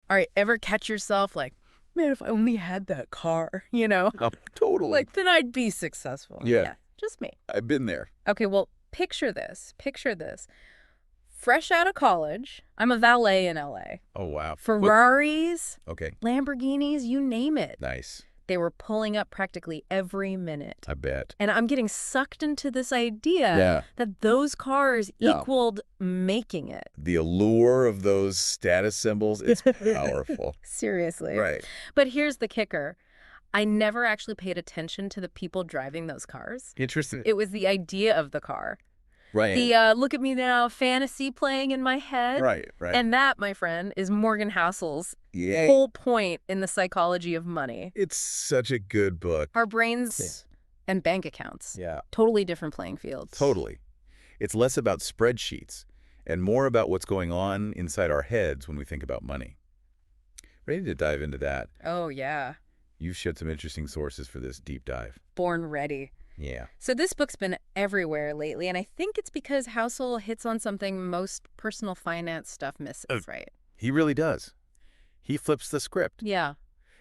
All right, ever catch yourself like, man, if I only had that car, you know? Oh, totally. Like, then I'd be successful. Yeah. Just me. I've been there. Okay, well, picture this. Picture this. Fresh out of college, I'm a valet in LA. Oh, wow. Ferraris, Okay. Lamborghinis, you name it. Nice. They were pulling up practically every minute. I bet. And I'm getting sucked into this idea that those cars equaled making it. The allure of those status symbols is powerful. Seriously. Right. But here's the kicker. I never actually paid attention to the people driving those cars. Interesting. It was the idea of the car. Right. The look at me now fantasy playing in my head. Right. And that, my friend, is Morgan Housel's Yeah. whole point in the psychology of money. It's such a good book. Our brains and bank accounts. Yeah. Totally different playing fields. Totally. It's less about spreadsheets and more about what's going on inside our heads when we think about money. Ready to dive into that? Oh, yeah. You've shared some interesting sources for this deep dive. Born ready. Yeah. So this book's been everywhere lately, and I think it's because Housel hits on something most personal finance stuff misses, right? He really does. He flips the script. Yeah.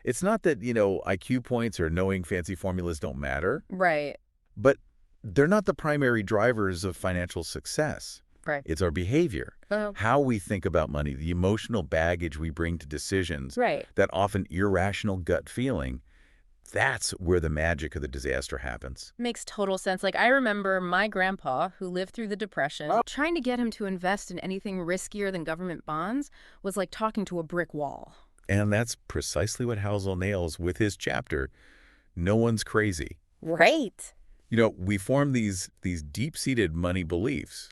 It's not that, IQ points or knowing fancy formulas don't matter. Right. But they're not the primary drivers of financial success. Right. It's our behavior, how we think about money, the emotional baggage we bring to decisions, that often irrational gut feeling. That's where the magic of the disaster happens. Makes total sense. Like, I remember my grandpa, who lived through the Depression, trying to get him to invest in anything riskier than government bonds was like talking to a brick wall. And that's precisely what Housel nails with his chapter, No One's Crazy. Right. We form these deep-seated money beliefs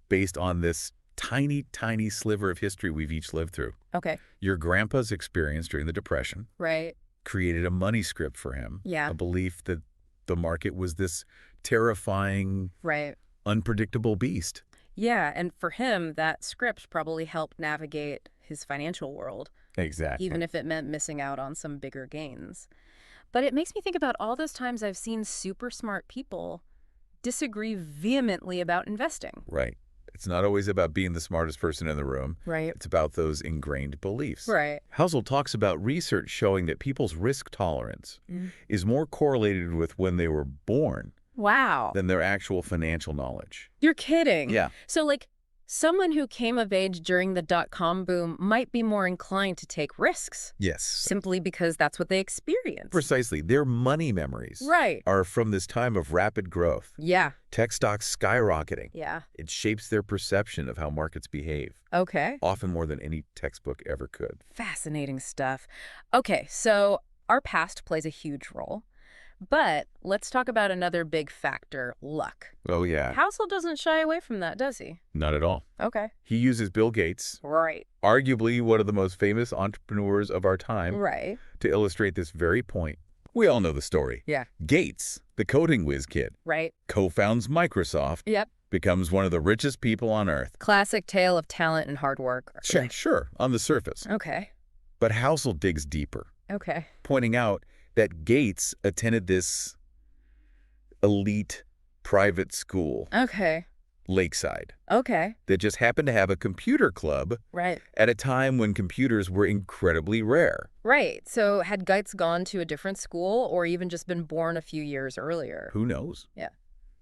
based on this tiny, tiny sliver of history we've each lived through. Okay. Your grandpa's experience during the Depression. Right. Created a money script for him. Yeah. A belief that the market was this terrifying, unpredictable beast. Yeah, and for him, that script probably helped navigate his financial world. Exactly. Even if it meant missing out on some bigger gains. But it makes me think about all those times I've seen super smart people disagree vehemently about investing. Right. It's not always about being the smartest person in the room. Right. It's about those ingrained beliefs. Right. Housel talks about research showing that people's risk tolerance is more correlated with when they were born than their actual financial knowledge. You're kidding. Yeah. So, like, someone who came of age during the dot-com boom might be more inclined to take risks. Yes. Simply because that's what they experienced. Precisely. Their money memories are from this time of rapid growth. Yeah. Tech stocks skyrocketing. Yeah. It shapes their perception of how markets behave. Okay. Often more than any textbook ever could. Fascinating stuff. Okay, so our past plays a huge role. But let's talk about another big factor, luck. Oh, yeah. Housel doesn't shy away from that, does he? Not at all. Okay. He uses Bill Gates, arguably one of the most famous entrepreneurs of our time, to illustrate this very point. We all know the story. Yeah. Gates, the coding whiz kid, co-founds Microsoft, becomes one of the richest people on earth. Classic tale of talent and hard work. Sure, on the surface. Okay. But Housel digs deeper. Okay. Pointing out that Gates attended this elite private school. Okay. Lakeside. Okay. That just happened to have a computer club at a time when computers were incredibly rare. Right. So had Gates gone to a different school or even just been born a few years earlier? Who knows? Yeah.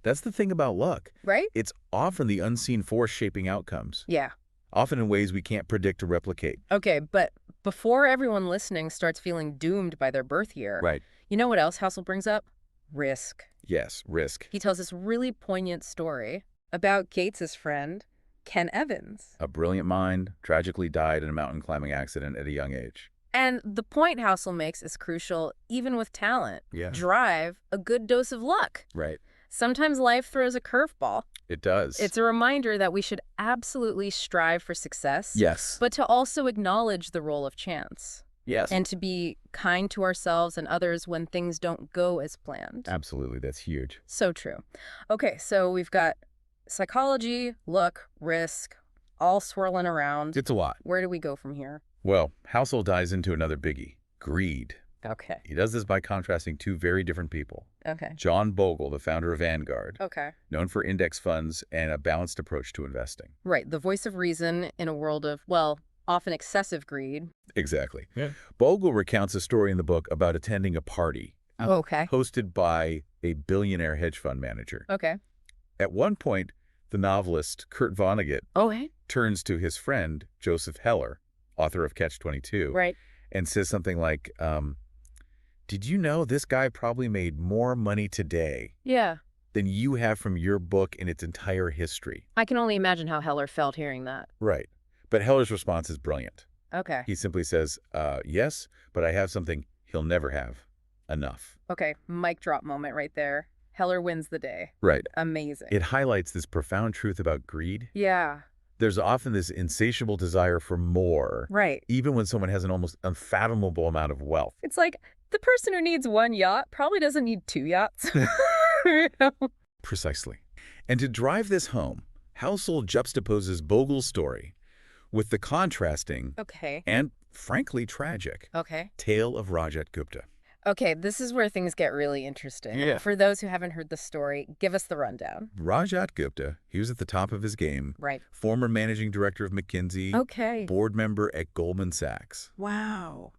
That's the thing about luck. Right? It's often the unseen force shaping outcomes. Yeah. Often in ways we can't predict or replicate. Okay, but before everyone listening starts feeling doomed by their birth year, you know what else Housel brings up? Risk. Yes, risk. He tells this really poignant story about Gates's friend, Ken Evans. A brilliant mind, tragically died in a mountain climbing accident at a young age. And the point Housel makes is crucial, even with talent. Yeah. Drive, a good dose of luck. Right. Sometimes life throws a curveball. It does. It's a reminder that we should absolutely strive for success. Yes. But to also acknowledge the role of chance. Yes. And to be kind to ourselves and others when things don't go as planned. Absolutely. That's huge. So true. Okay, so we've got psychology, luck, risk, all swirling around. It's a lot. Where do we go from here? Well, Housel dives into another biggie, greed. Okay. He does this by contrasting two very different people. Okay. John Bogle, the founder of Vanguard, Okay. known for index funds and a balanced approach to investing. Right. The voice of reason in a world of, well, often excessive greed. Exactly. Yeah. Bogle recounts a story in the book about attending a party Okay. hosted by a billionaire hedge fund manager. Okay. At one point, the novelist Kurt Vonnegut turns to his friend, Joseph Heller, author of Catch-22, right, and says something like, did you know this guy probably made more money today than you have from your book in its entire history? I can only imagine how Heller felt hearing that. Right. But Heller's response is brilliant. Okay. He simply says, yes, but I have something he'll never have. Enough. Okay, mic drop moment right there. Heller wins the day. Right. Amazing. It highlights this profound truth about greed. Yeah. There's often this insatiable desire for more. Right. Even when someone has an almost unfathomable amount of wealth. It's like the person who needs one yacht probably doesn't need 2 yachts. Precisely. And to drive this home, Housel juxtaposes Bogle's story with the contrasting and, frankly, tragic tale of Rajat Gupta. Okay, this is where things get really interesting. Yeah. For those who haven't heard the story, give us the rundown. Rajat Gupta, he was at the top of his game. Right. Former managing director of McKinsey. Okay. Board member at Goldman Sachs. Wow.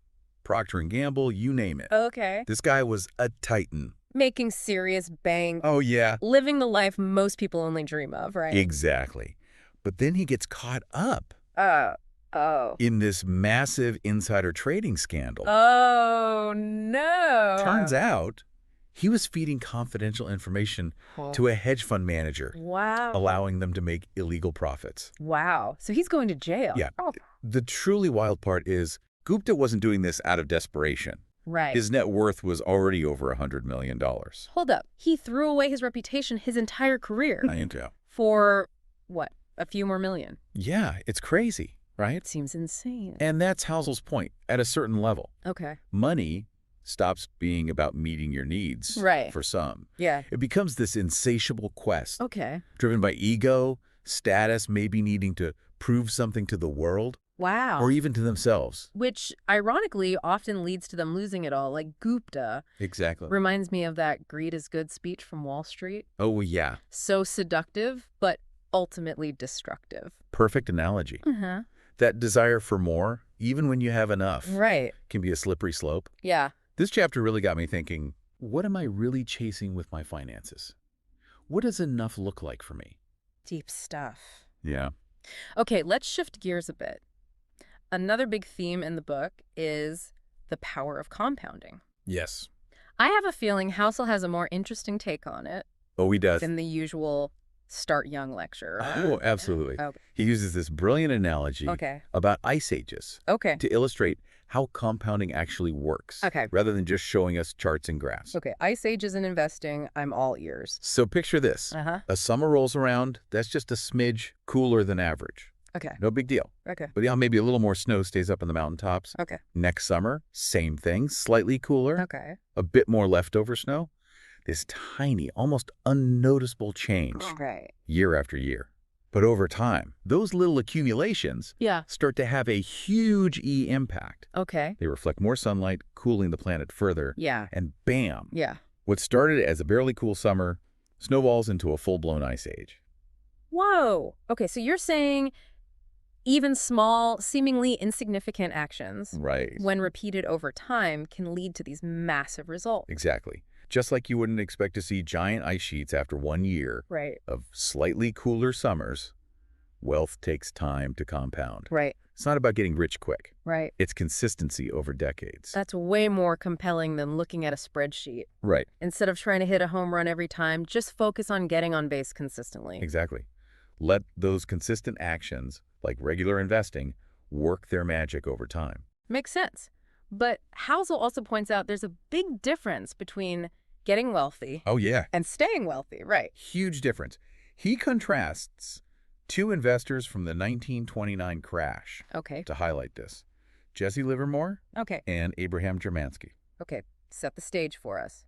Procter & Gamble, you name it. Okay. This guy was a titan. Making serious bank. Oh, yeah. Living the life most people only dream of, right? Exactly. But then he gets caught up Oh. in this massive insider trading scandal. Oh, no. Turns out he was feeding confidential information to a hedge fund manager. Wow. Allowing them to make illegal profits. Wow. So he's going to jail. Yeah. Oh. The truly wild part is Gupta wasn't doing this out of desperation. Right. His net worth was already over $100 million. Hold up. He threw away his reputation his entire career. I know. For, what, a few more million? Yeah, it's crazy, right? It seems insane. And that's Housel's point. At a certain level, okay, money stops being about meeting your needs for some. Yeah. It becomes this insatiable quest. Okay. Driven by ego, status, maybe needing to prove something to the world. Wow. Or even to themselves. Which, ironically, often leads to them losing it all. Like Gupta. Exactly. Reminds me of that greed is good speech from Wall Street. Oh, yeah. So seductive, but ultimately destructive. Perfect analogy. Uh-huh. That desire for more, even when you have enough, can be a slippery slope. Yeah. This chapter really got me thinking, what am I really chasing with my finances? What does enough look like for me? Deep stuff. Yeah. Okay, let's shift gears a bit. Another big theme in the book is the power of compounding. Yes. I have a feeling Housel has a more interesting take on it. Oh, he does. Than the usual start young lecture. Oh, absolutely. Okay. He uses this brilliant analogy about ice ages to illustrate how compounding actually works, rather than just showing us charts and graphs. Okay, ice ages in investing, I'm all ears. So picture this. A summer rolls around, that's just a smidge cooler than average. Okay. No big deal. Okay. But yeah, maybe a little more snow stays up in the mountaintops. Okay. Next summer, same thing, slightly cooler. Okay. A bit more leftover snow. This tiny, almost unnoticeable change year after year. But over time, those little accumulations start to have a huge impact. Okay. They reflect more sunlight, cooling the planet further. Yeah. And bam. Yeah. What started as a barely cool summer snowballs into a full-blown ice age. Whoa. Okay, so you're saying even small, seemingly insignificant actions, when repeated over time, can lead to these massive results. Exactly. Just like you wouldn't expect to see giant ice sheets after 1 year of slightly cooler summers, wealth takes time to compound. It's not about getting rich quick. It's consistency over decades. That's way more compelling than looking at a spreadsheet. Instead of trying to hit a home run every time, just focus on getting on base consistently. Exactly. Let those consistent actions, like regular investing, work their magic over time. Makes sense. But Housel also points out there's a big difference between getting wealthy and staying wealthy, Huge difference. He contrasts two investors from the 1929 crash to highlight this. Jesse Livermore and Abraham Germansky. Okay, set the stage for us.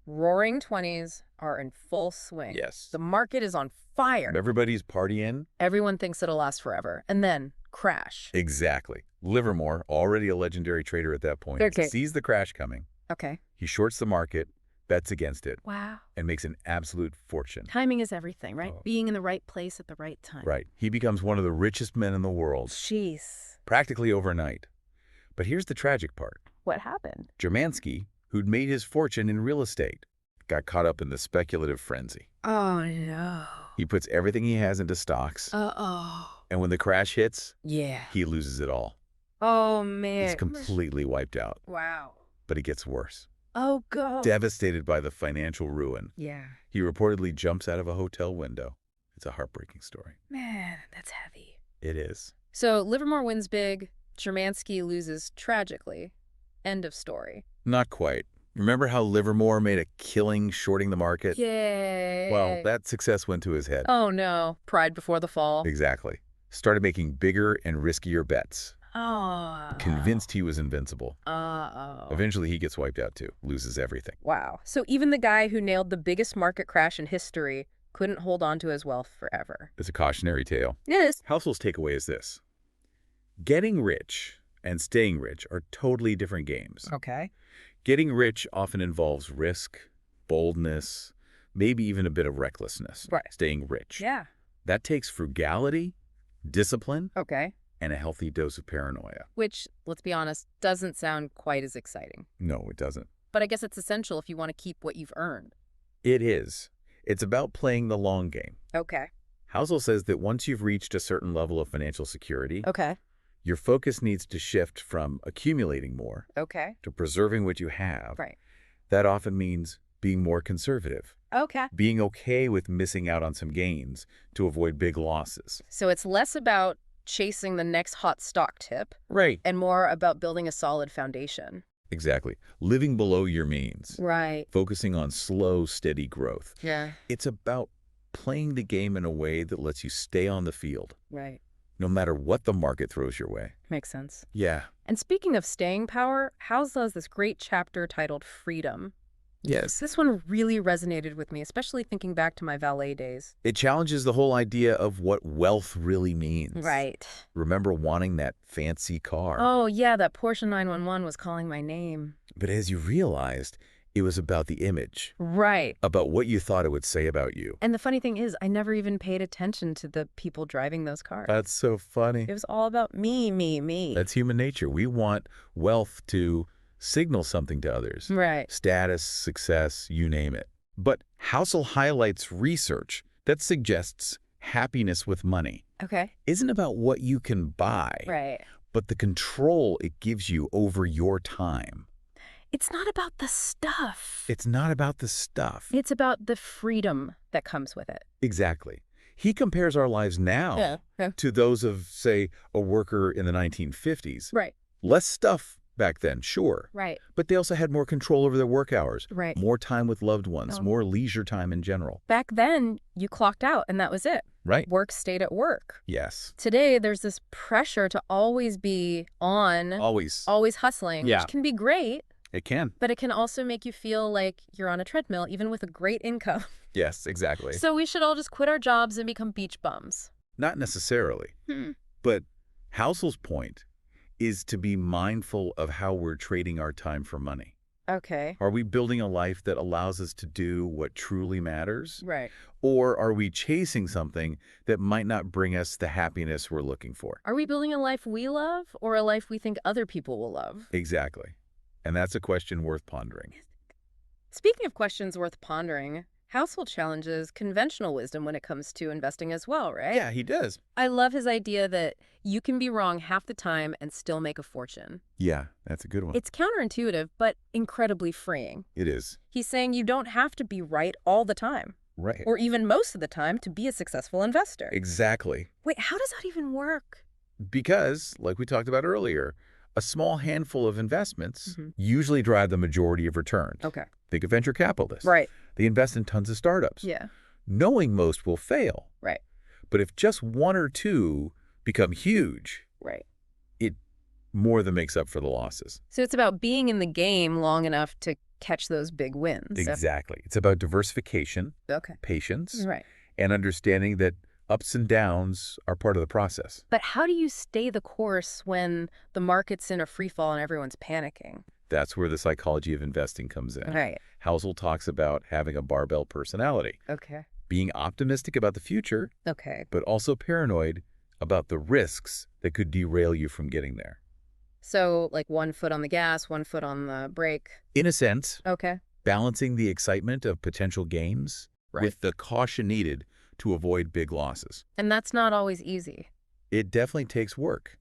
Roaring 20s are in full swing. Yes. The market is on fire. Everybody's partying. Everyone thinks it'll last forever. And then crash. Exactly. Livermore, already a legendary trader at that point, sees the crash coming. Okay. He shorts the market, bets against it. Wow. And makes an absolute fortune. Timing is everything, right? Being in the right place at the right time. Right. He becomes one of the richest men in the world. Jeez. Practically overnight. But here's the tragic part. What happened? Jermansky, who'd made his fortune in real estate, got caught up in the speculative frenzy. Oh, no. He puts everything he has into stocks. Uh-oh. And when the crash hits, yeah, he loses it all. Oh, man. He's completely wiped out. Wow. But it gets worse. Oh, God. Devastated by the financial ruin. Yeah. He reportedly jumps out of a hotel window. It's a heartbreaking story. Man, that's heavy. It is. So Livermore wins big. Jermansky loses tragically. End of story. Not quite. Remember how Livermore made a killing shorting the market? Yay. Well, that success went to his head. Oh, no. Pride before the fall. Exactly. Started making bigger and riskier bets. Oh. Convinced he was invincible. Uh-oh. Eventually, he gets wiped out, too. Loses everything. Wow. So even the guy who nailed the biggest market crash in history couldn't hold on to his wealth forever. It's a cautionary tale. Yes. Housel's takeaway is this. Getting rich and staying rich are totally different games. Okay. Getting rich often involves risk, boldness, maybe even a bit of recklessness. Right. Staying rich. Yeah. That takes frugality, discipline, okay, and a healthy dose of paranoia. Which, let's be honest, doesn't sound quite as exciting. No, it doesn't. But I guess it's essential if you want to keep what you've earned. It is. It's about playing the long game. Okay. Housel says that once you've reached a certain level of financial security, Okay. your focus needs to shift from accumulating more Okay. to preserving what you have. Right. That often means being more conservative. Okay. Being okay with missing out on some gains to avoid big losses. So it's less about chasing the next hot stock tip. Right. And more about building a solid foundation. Exactly. Living below your means. Right. Focusing on slow, steady growth. Yeah. It's about playing the game in a way that lets you stay on the field. Right. No matter what the market throws your way. Makes sense. Yeah. And speaking of staying power, Housel has this great chapter titled Freedom. Yes. This one really resonated with me, especially thinking back to my valet days. It challenges the whole idea of what wealth really means. Right. Remember wanting that fancy car. Oh, yeah, that Porsche 911 was calling my name. But as you realized, it was about the image. Right. About what you thought it would say about you. And the funny thing is, I never even paid attention to the people driving those cars. That's so funny. It was all about me, me, me. That's human nature. We want wealth to signal something to others. Right. Status, success, you name it. But Housel highlights research that suggests happiness with money isn't about what you can buy, but the control it gives you over your time. It's not about the stuff. It's not about the stuff. It's about the freedom that comes with it. Exactly. He compares our lives now to those of, say, a worker in the 1950s. Right. Less stuff back then, sure. Right. But they also had more control over their work hours. Right. More time with loved ones, more leisure time in general. Back then, you clocked out and that was it. Right. Work stayed at work. Yes. Today, there's this pressure to always be on. Always. Always hustling, which can be great. It can. But it can also make you feel like you're on a treadmill, even with a great income. Yes, exactly. So we should all just quit our jobs and become beach bums. Not necessarily. But Housel's point is to be mindful of how we're trading our time for money. Okay. Are we building a life that allows us to do what truly matters? Right. Or are we chasing something that might not bring us the happiness we're looking for? Are we building a life we love or a life we think other people will love? Exactly. And that's a question worth pondering. Speaking of questions worth pondering, Housel challenges conventional wisdom when it comes to investing as well, right? Yeah, he does. I love his idea that you can be wrong half the time and still make a fortune. Yeah, that's a good one. It's counterintuitive, but incredibly freeing. It is. He's saying you don't have to be right all the time. Right. Or even most of the time to be a successful investor. Exactly. Wait, how does that even work? Because, like we talked about earlier, a small handful of investments usually drive the majority of returns. Okay. Think of venture capitalists. Right. They invest in tons of startups. Yeah. Knowing most will fail. Right. But if just one or two become huge, right, it more than makes up for the losses. So it's about being in the game long enough to catch those big wins. Exactly. It's about diversification, patience, and understanding that ups and downs are part of the process. But how do you stay the course when the market's in a free fall and everyone's panicking? That's where the psychology of investing comes in. Right. Housel talks about having a barbell personality. Okay. Being optimistic about the future, okay, but also paranoid about the risks that could derail you from getting there. So, like 1 foot on the gas, 1 foot on the brake. In a sense, Okay. balancing the excitement of potential gains with the caution needed to avoid big losses. And that's not always easy. It definitely takes work.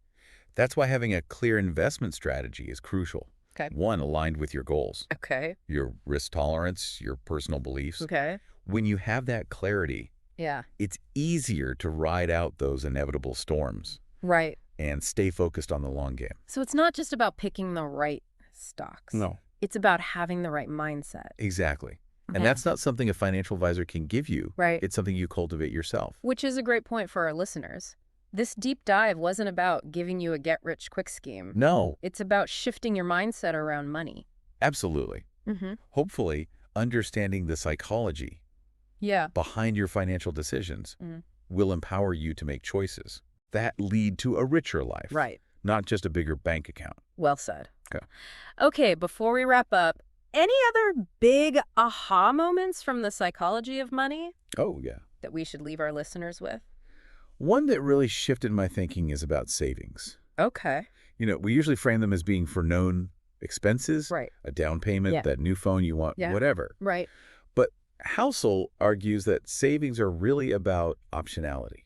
That's why having a clear investment strategy is crucial. Okay. One, aligned with your goals, Okay. your risk tolerance, your personal beliefs. Okay. When you have that clarity, Yeah. it's easier to ride out those inevitable storms. Right. And stay focused on the long game. So it's not just about picking the right stocks. No. It's about having the right mindset. Exactly. And Yeah. that's not something a financial advisor can give you. Right. It's something you cultivate yourself. Which is a great point for our listeners. This deep dive wasn't about giving you a get-rich-quick scheme. No. It's about shifting your mindset around money. Absolutely. Mm-hmm. Hopefully, understanding the psychology behind your financial decisions will empower you to make choices that lead to a richer life. Right. Not just a bigger bank account. Well said. Okay. Okay, before we wrap up, any other big aha moments from the psychology of money Oh, yeah. that we should leave our listeners with? One that really shifted my thinking is about savings. Okay. We usually frame them as being for known expenses, Right. a down payment, that new phone you want, whatever. Right. But Housel argues that savings are really about optionality.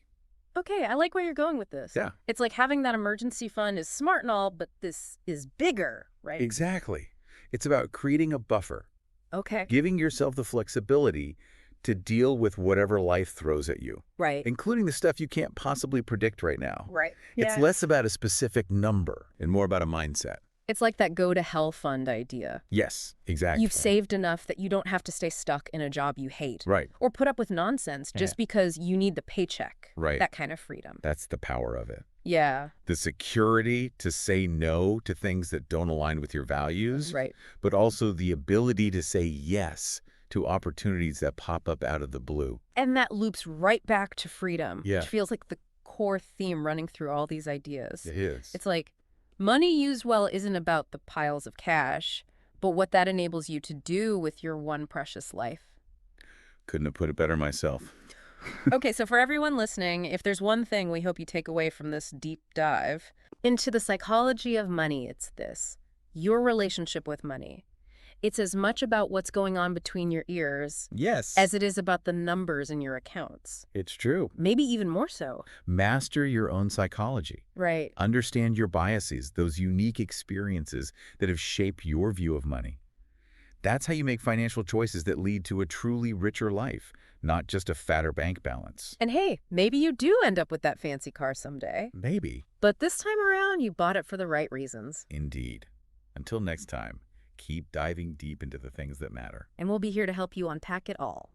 Okay, I like where you're going with this. Yeah. It's like having that emergency fund is smart and all, but this is bigger, right? Exactly. It's about creating a buffer, Okay. giving yourself the flexibility to deal with whatever life throws at you, Right. including the stuff you can't possibly predict right now. Right. It's less about a specific number and more about a mindset. It's like that go to hell fund idea. Yes, exactly. You've saved enough that you don't have to stay stuck in a job you hate. Right. Or put up with nonsense just because you need the paycheck. Right. That kind of freedom. That's the power of it. Yeah. The security to say no to things that don't align with your values. Right. But also the ability to say yes to opportunities that pop up out of the blue. And that loops right back to freedom. Yeah. Which feels like the core theme running through all these ideas. It is. It's like, money used well isn't about the piles of cash, but what that enables you to do with your one precious life. Couldn't have put it better myself. Okay, so for everyone listening, if there's one thing we hope you take away from this deep dive into the psychology of money, it's this: your relationship with money. It's as much about what's going on between your ears as it is about the numbers in your accounts. It's true. Maybe even more so. Master your own psychology. Right. Understand your biases, those unique experiences that have shaped your view of money. That's how you make financial choices that lead to a truly richer life, not just a fatter bank balance. And hey, maybe you do end up with that fancy car someday. Maybe. But this time around, you bought it for the right reasons. Indeed. Until next time, keep diving deep into the things that matter. And we'll be here to help you unpack it all.